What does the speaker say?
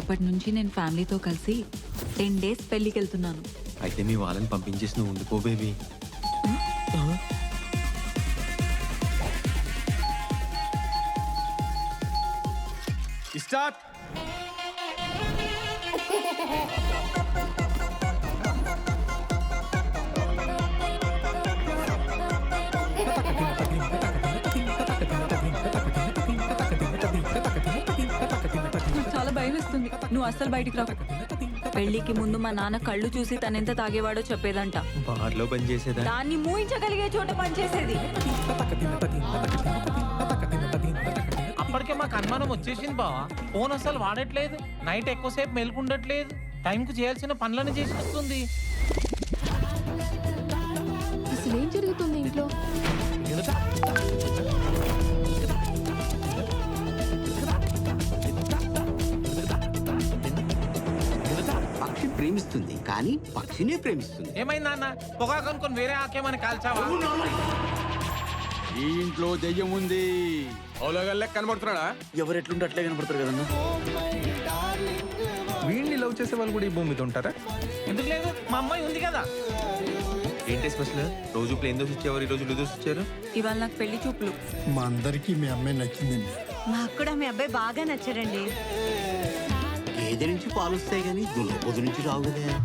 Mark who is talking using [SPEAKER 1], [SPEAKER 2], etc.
[SPEAKER 1] రేపటి నుంచి నేను ఫ్యామిలీతో కలిసి 10 days పెళ్ళికి వెళ్తున్నాను.
[SPEAKER 2] అయితే మీ వాళ్ళని పంపించేసి నువ్వు ఉండిపో బేబీ.
[SPEAKER 3] స్టార్ట్.
[SPEAKER 1] నాకు చాలా భయం వేస్తుంది. నువ్వు అస్సలు బయటికి రాకు. పెళ్లికి ముందు మా నాన్న కళ్ళు చూసి తనెంత తాగేవాడో చెప్పేదంట.
[SPEAKER 2] బార్లో పని చేసేదా?
[SPEAKER 1] దాన్ని మూయించగలిగే చోట పనిచేసేది.
[SPEAKER 4] అప్పటికే మాకు అనుమానం వచ్చేసింది బావా. ఫోన్ అసలు వాడట్లేదు, నైట్ ఎక్కువసేపు మెలుకుండట్లేదు, టైంకు చేయాల్సిన పనులను చేసి వస్తుంది.
[SPEAKER 5] అసలు ఏం జరుగుతుంది ఇంట్లో?
[SPEAKER 6] పక్షి ప్రేమిస్తుంది కానీ పక్షినే ప్రేమిస్తుంది.
[SPEAKER 4] ఏమైంది నాన్న? పొగా కనుక్కొని వేరే ఆకేమని కాల్చావా?
[SPEAKER 3] ఈ ఇంట్లో దెయ్యం ఉంది. ఓలగల్లెక్క కనబడుతున్నాడా?
[SPEAKER 6] ఎవరు ఎట్లుంటే అట్లే కనపడతారు కదన్నా.
[SPEAKER 7] వీడిని లవ్ చేసే వాళ్ళు కూడా ఈ భూమి మీద ఉంటారా?
[SPEAKER 4] ఎందుకు లేదు, మా అమ్మాయి ఉంది కదా.
[SPEAKER 2] ఏంటి స్పెషల్? రోజు ప్లేన్ దోశ ఇచ్చేవారు, ఈ రోజు ఉల్లి దోశ ఇచ్చారు.
[SPEAKER 1] ఇవాళ నాకు పెళ్లి చూపులు.
[SPEAKER 8] మా అందరికీ మీ అమ్మాయి నచ్చిందండి.
[SPEAKER 9] మాకు కూడా మీ అబ్బాయి బాగా నచ్చాడండి.
[SPEAKER 6] గేదె నుంచి పాలు వస్తాయి కానీ దున్నపోతు నుంచి రావు కదా.